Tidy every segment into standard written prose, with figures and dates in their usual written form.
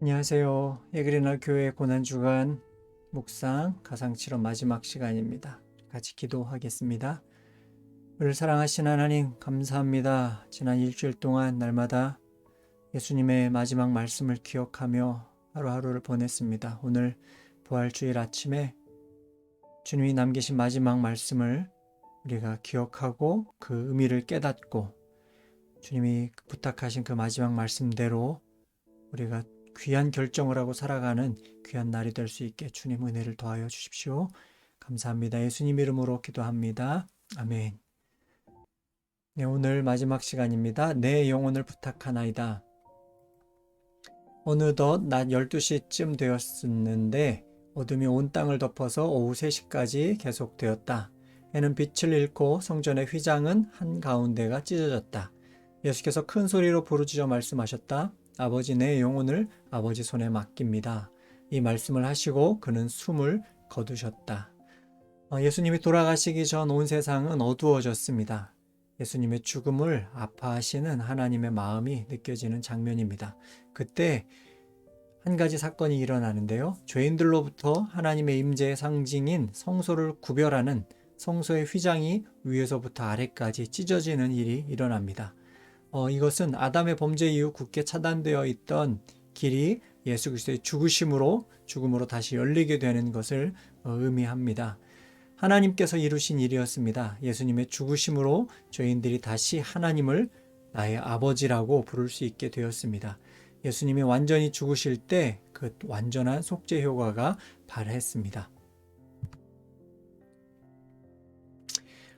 안녕하세요. 예그리나 교회 고난주간 묵상 가상실험 마지막 시간입니다. 같이 기도하겠습니다. 우리를 사랑하신 하나님 감사합니다. 지난 일주일 동안 날마다 예수님의 마지막 말씀을 기억하며 하루하루를 보냈습니다. 오늘 부활주일 아침에 주님이 남기신 마지막 말씀을 우리가 기억하고 그 의미를 깨닫고 주님이 부탁하신 그 마지막 말씀대로 우리가 귀한 결정을 하고 살아가는 귀한 날이 될 수 있게 주님 은혜를 더하여 주십시오. 감사합니다. 예수님 이름으로 기도합니다. 아멘. 네, 오늘 마지막 시간입니다. 내 영혼을 부탁하나이다. 어느덧 낮 12시쯤 되었는데 어둠이 온 땅을 덮어서 오후 3시까지 계속되었다. 해는 빛을 잃고 성전의 휘장은 한가운데가 찢어졌다. 예수께서 큰 소리로 부르짖어 말씀하셨다. 아버지, 내 영혼을 아버지 손에 맡깁니다. 이 말씀을 하시고 그는 숨을 거두셨다. 예수님이 돌아가시기 전 온 세상은 어두워졌습니다. 예수님의 죽음을 아파하시는 하나님의 마음이 느껴지는 장면입니다. 그때 한 가지 사건이 일어나는데요. 죄인들로부터 하나님의 임재의 상징인 성소를 구별하는 성소의 휘장이 위에서부터 아래까지 찢어지는 일이 일어납니다. 이것은 아담의 범죄 이후 굳게 차단되어 있던 길이 예수 그리스도의 죽음으로 다시 열리게 되는 것을 의미합니다. 하나님께서 이루신 일이었습니다. 예수님의 죽으심으로 죄인들이 다시 하나님을 나의 아버지라고 부를 수 있게 되었습니다. 예수님이 완전히 죽으실 때 그 완전한 속죄 효과가 발했습니다.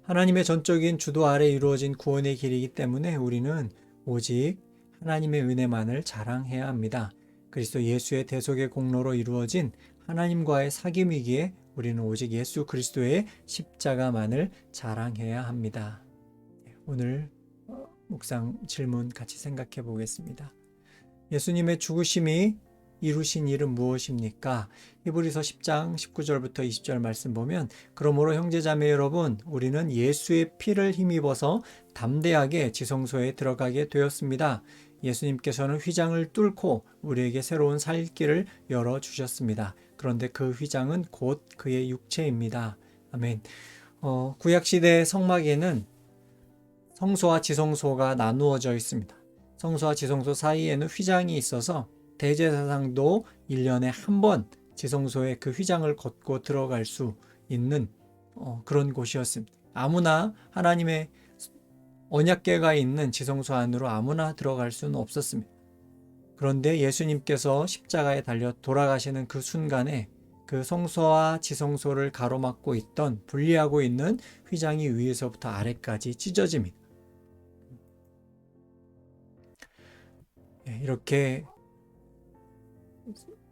하나님의 전적인 주도 아래 이루어진 구원의 길이기 때문에 우리는 오직 하나님의 은혜만을 자랑해야 합니다. 그리스도 예수의 대속의 공로로 이루어진 하나님과의 사귐이기에 우리는 오직 예수 그리스도의 십자가만을 자랑해야 합니다. 오늘 묵상 질문 같이 생각해 보겠습니다. 예수님의 죽으심이 이루신 일은 무엇입니까? 히브리서 10장 19절부터 20절 말씀 보면 그러므로 형제자매 여러분 우리는 예수의 피를 힘입어서 담대하게 지성소에 들어가게 되었습니다. 예수님께서는 휘장을 뚫고 우리에게 새로운 살 길을 열어주셨습니다. 그런데 그 휘장은 곧 그의 육체입니다. 아멘. 구약시대 성막에는 성소와 지성소가 나누어져 있습니다. 성소와 지성소 사이에는 휘장이 있어서 대제사장도 1년에 한 번 지성소에 그 휘장을 걷고 들어갈 수 있는 그런 곳이었습니다. 아무나 하나님의 언약궤가 있는 지성소 안으로 아무나 들어갈 수는 없었습니다. 그런데 예수님께서 십자가에 달려 돌아가시는 그 순간에 그 성소와 지성소를 가로막고 있던 분리하고 있는 휘장이 위에서부터 아래까지 찢어집니다. 이렇게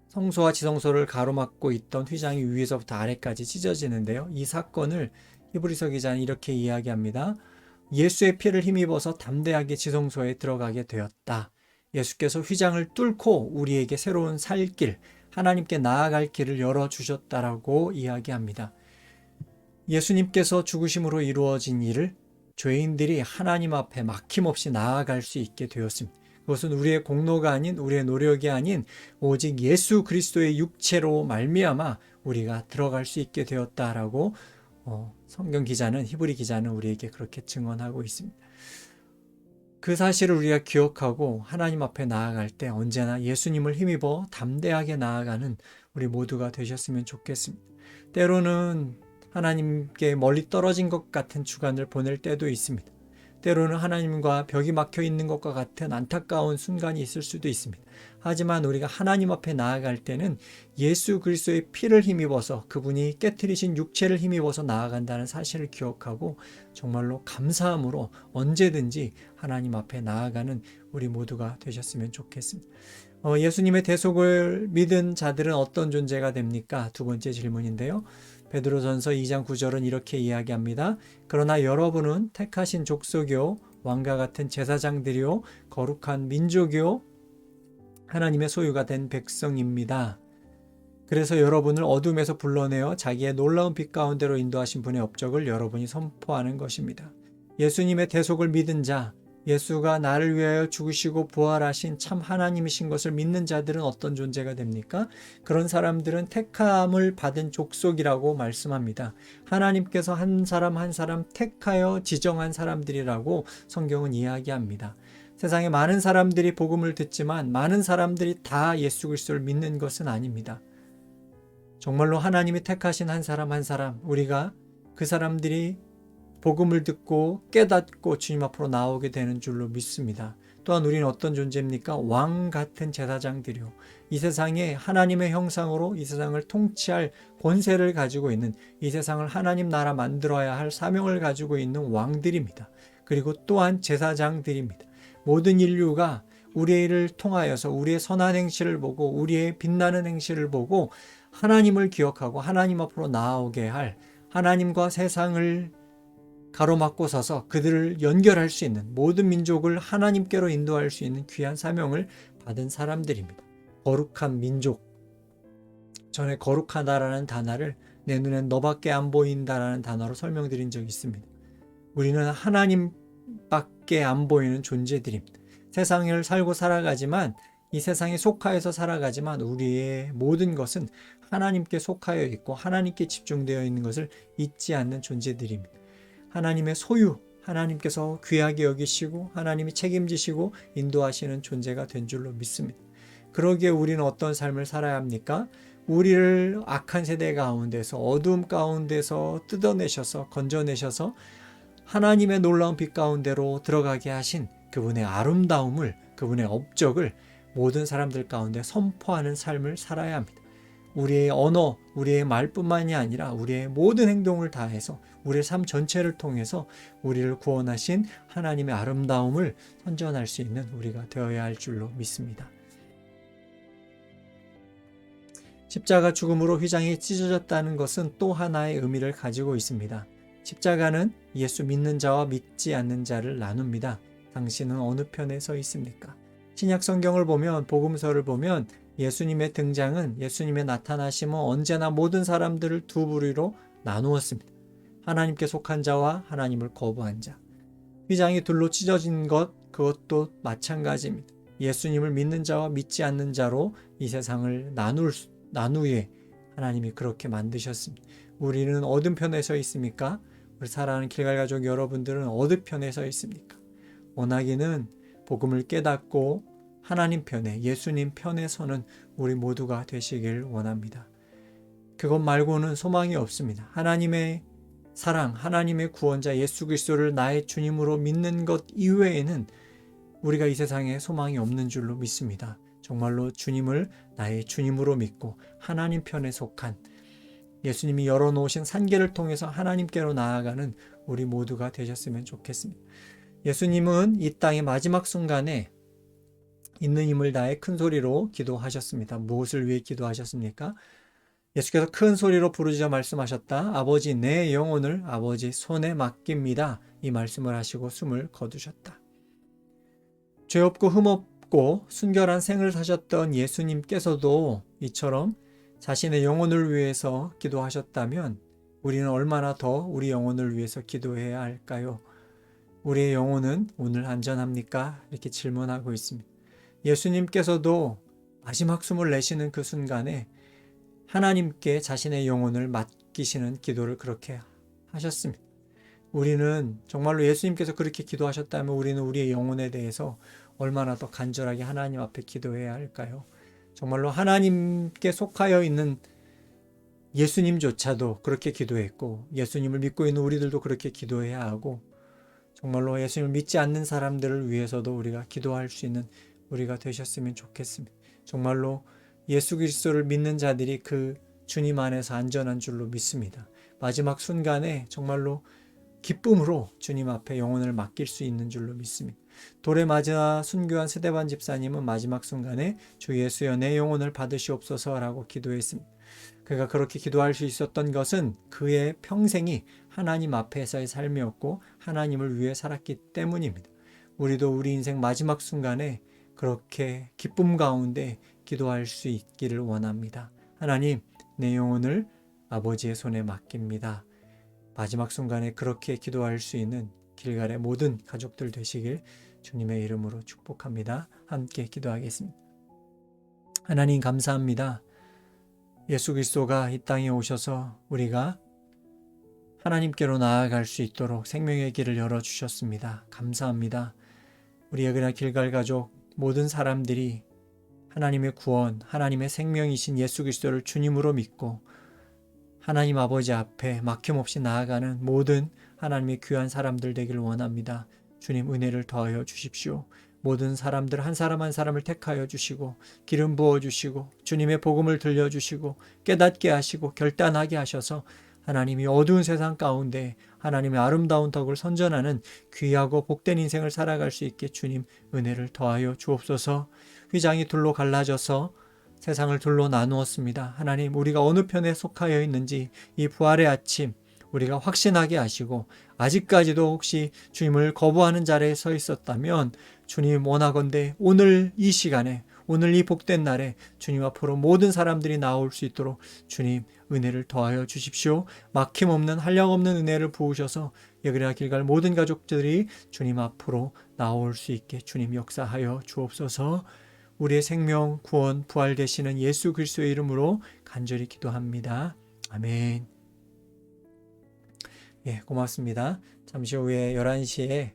성소와 지성소를 가로막고 있던 휘장이 위에서부터 아래까지 찢어지는데요. 이 사건을 히브리서 기자는 이렇게 이야기합니다. 예수의 피를 힘입어서 담대하게 지성소에 들어가게 되었다. 예수께서 휘장을 뚫고 우리에게 새로운 살 길, 하나님께 나아갈 길을 열어주셨다라고 이야기합니다. 예수님께서 죽으심으로 이루어진 일을 죄인들이 하나님 앞에 막힘없이 나아갈 수 있게 되었습니다. 그것은 우리의 공로가 아닌 우리의 노력이 아닌 오직 예수 그리스도의 육체로 말미암아 우리가 들어갈 수 있게 되었다라고 성경 기자는 히브리 기자는 우리에게 그렇게 증언하고 있습니다. 그 사실을 우리가 기억하고 하나님 앞에 나아갈 때 언제나 예수님을 힘입어 담대하게 나아가는 우리 모두가 되셨으면 좋겠습니다. 때로는 하나님께 멀리 떨어진 것 같은 주간을 보낼 때도 있습니다. 때로는 하나님과 벽이 막혀 있는 것과 같은 안타까운 순간이 있을 수도 있습니다. 하지만 우리가 하나님 앞에 나아갈 때는 예수 그리스도의 피를 힘입어서 그분이 깨트리신 육체를 힘입어서 나아간다는 사실을 기억하고 정말로 감사함으로 언제든지 하나님 앞에 나아가는 우리 모두가 되셨으면 좋겠습니다. 예수님의 대속을 믿은 자들은 어떤 존재가 됩니까? 두 번째 질문인데요. 베드로전서 2장 9절은 이렇게 이야기합니다. 그러나 여러분은 택하신 족속이요 왕과 같은 제사장들이요 거룩한 민족이요 하나님의 소유가 된 백성입니다. 그래서 여러분을 어둠에서 불러내어 자기의 놀라운 빛 가운데로 인도하신 분의 업적을 여러분이 선포하는 것입니다. 예수님의 대속을 믿은 자, 예수가 나를 위하여 죽으시고 부활하신 참 하나님이신 것을 믿는 자들은 어떤 존재가 됩니까? 그런 사람들은 택함을 받은 족속이라고 말씀합니다. 하나님께서 한 사람 한 사람 택하여 지정한 사람들이라고 성경은 이야기합니다. 세상에 많은 사람들이 복음을 듣지만 많은 사람들이 다 예수 그리스도를 믿는 것은 아닙니다. 정말로 하나님이 택하신 한 사람 한 사람, 우리가 그 사람들이 복음을 듣고 깨닫고 주님 앞으로 나오게 되는 줄로 믿습니다. 또한 우리는 어떤 존재입니까? 왕 같은 제사장들이요. 이 세상에 하나님의 형상으로 이 세상을 통치할 권세를 가지고 있는, 이 세상을 하나님 나라 만들어야 할 사명을 가지고 있는 왕들입니다. 그리고 또한 제사장들입니다. 모든 인류가 우리를 통하여서 우리의 선한 행실을 보고 우리의 빛나는 행실을 보고 하나님을 기억하고 하나님 앞으로 나아오게 할, 하나님과 세상을 가로막고 서서 그들을 연결할 수 있는, 모든 민족을 하나님께로 인도할 수 있는 귀한 사명을 받은 사람들입니다. 거룩한 민족. 전에 거룩하다라는 단어를 내 눈엔 너밖에 안 보인다라는 단어로 설명드린 적이 있습니다. 우리는 하나님밖에 안 보이는 존재들입니다. 세상을 살고 살아가지만, 이 세상에 속하여서 살아가지만 우리의 모든 것은 하나님께 속하여 있고 하나님께 집중되어 있는 것을 잊지 않는 존재들입니다. 하나님의 소유, 하나님께서 귀하게 여기시고 하나님이 책임지시고 인도하시는 존재가 된 줄로 믿습니다. 그러기에 우리는 어떤 삶을 살아야 합니까? 우리를 악한 세대 가운데서, 어두움 가운데서 뜯어내셔서 건져내셔서 하나님의 놀라운 빛 가운데로 들어가게 하신 그분의 아름다움을, 그분의 업적을 모든 사람들 가운데 선포하는 삶을 살아야 합니다. 우리의 언어, 우리의 말뿐만이 아니라 우리의 모든 행동을 다해서 우리의 삶 전체를 통해서 우리를 구원하신 하나님의 아름다움을 선전할 수 있는 우리가 되어야 할 줄로 믿습니다. 십자가 죽음으로 휘장이 찢어졌다는 것은 또 하나의 의미를 가지고 있습니다. 십자가는 예수 믿는 자와 믿지 않는 자를 나눕니다. 당신은 어느 편에 서 있습니까? 신약 성경을 보면, 복음서를 보면 예수님의 등장은, 예수님의 나타나심은 언제나 모든 사람들을 두 부류로 나누었습니다. 하나님께 속한 자와 하나님을 거부한 자. 휘장이 둘로 찢어진 것, 그것도 마찬가지입니다. 예수님을 믿는 자와 믿지 않는 자로 이 세상을 나누에 하나님이 그렇게 만드셨습니다. 우리는 어느 편에 서 있습니까? 우리 사랑하는 길갈 가족 여러분들은 어느 편에 서 있습니까? 원하기는 복음을 깨닫고 하나님 편에, 예수님 편에 서는 우리 모두가 되시길 원합니다. 그것 말고는 소망이 없습니다. 하나님의 사랑, 하나님의 구원자 예수 그리스도를 나의 주님으로 믿는 것 이외에는 우리가 이 세상에 소망이 없는 줄로 믿습니다. 정말로 주님을 나의 주님으로 믿고 하나님 편에 속한, 예수님이 열어놓으신 산계를 통해서 하나님께로 나아가는 우리 모두가 되셨으면 좋겠습니다. 예수님은 이 땅의 마지막 순간에 있는 힘을 다해 큰 소리로 기도하셨습니다. 무엇을 위해 기도하셨습니까? 예수께서 큰 소리로 부르짖어 말씀하셨다. 아버지, 내 영혼을 아버지 손에 맡깁니다. 이 말씀을 하시고 숨을 거두셨다. 죄 없고 흠 없고 순결한 생을 사셨던 예수님께서도 이처럼 자신의 영혼을 위해서 기도하셨다면 우리는 얼마나 더 우리 영혼을 위해서 기도해야 할까요? 우리의 영혼은 오늘 안전합니까? 이렇게 질문하고 있습니다. 예수님께서도 마지막 숨을 내쉬는 그 순간에 하나님께 자신의 영혼을 맡기시는 기도를 그렇게 하셨습니다. 우리는 정말로 예수님께서 그렇게 기도하셨다면 우리는 우리의 영혼에 대해서 얼마나 더 간절하게 하나님 앞에 기도해야 할까요? 정말로 하나님께 속하여 있는 예수님조차도 그렇게 기도했고, 예수님을 믿고 있는 우리들도 그렇게 기도해야 하고, 정말로 예수님을 믿지 않는 사람들을 위해서도 우리가 기도할 수 있는 우리가 되셨으면 좋겠습니다. 정말로 예수 그리스도를 믿는 자들이 그 주님 안에서 안전한 줄로 믿습니다. 마지막 순간에 정말로 기쁨으로 주님 앞에 영혼을 맡길 수 있는 줄로 믿습니다. 돌에 맞아 순교한 스데반 집사님은 마지막 순간에 주 예수여 내 영혼을 받으시옵소서라고 기도했습니다. 그가 그렇게 기도할 수 있었던 것은 그의 평생이 하나님 앞에서의 삶이었고 하나님을 위해 살았기 때문입니다. 우리도 우리 인생 마지막 순간에 그렇게 기쁨 가운데 기도할 수 있기를 원합니다. 하나님, 내 영혼을 아버지의 손에 맡깁니다. 마지막 순간에 그렇게 기도할 수 있는 길갈의 모든 가족들 되시길 주님의 이름으로 축복합니다. 함께 기도하겠습니다. 하나님 감사합니다. 예수 그리스도가 이 땅에 오셔서 우리가 하나님께로 나아갈 수 있도록 생명의 길을 열어주셨습니다. 감사합니다. 우리 여기나 길갈 가족 모든 사람들이 하나님의 구원, 하나님의 생명이신 예수 그리스도를 주님으로 믿고 하나님 아버지 앞에 막힘없이 나아가는 모든 하나님의 귀한 사람들 되기를 원합니다. 주님 은혜를 더하여 주십시오. 모든 사람들 한 사람 한 사람을 택하여 주시고 기름 부어 주시고 주님의 복음을 들려주시고 깨닫게 하시고 결단하게 하셔서 하나님이 어두운 세상 가운데 하나님의 아름다운 덕을 선전하는 귀하고 복된 인생을 살아갈 수 있게 주님 은혜를 더하여 주옵소서. 휘장이 둘로 갈라져서 세상을 둘로 나누었습니다. 하나님 우리가 어느 편에 속하여 있는지 이 부활의 아침 우리가 확신하게 하시고 아직까지도 혹시 주님을 거부하는 자리에 서 있었다면 주님 원하건대 오늘 이 시간에 오늘 이 복된 날에 주님 앞으로 모든 사람들이 나올 수 있도록 주님 은혜를 더하여 주십시오. 막힘없는 한량없는 은혜를 부으셔서 여기나 길갈 모든 가족들이 주님 앞으로 나올 수 있게 주님 역사하여 주옵소서. 우리의 생명, 구원, 부활 되시는 예수 그리스도의 이름으로 간절히 기도합니다. 아멘. 예, 고맙습니다. 잠시 후에 11시에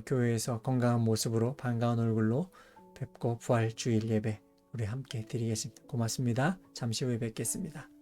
교회에서 건강한 모습으로 반가운 얼굴로 뵙고 부활 주일 예배 우리 함께 드리겠습니다. 고맙습니다. 잠시 후에 뵙겠습니다.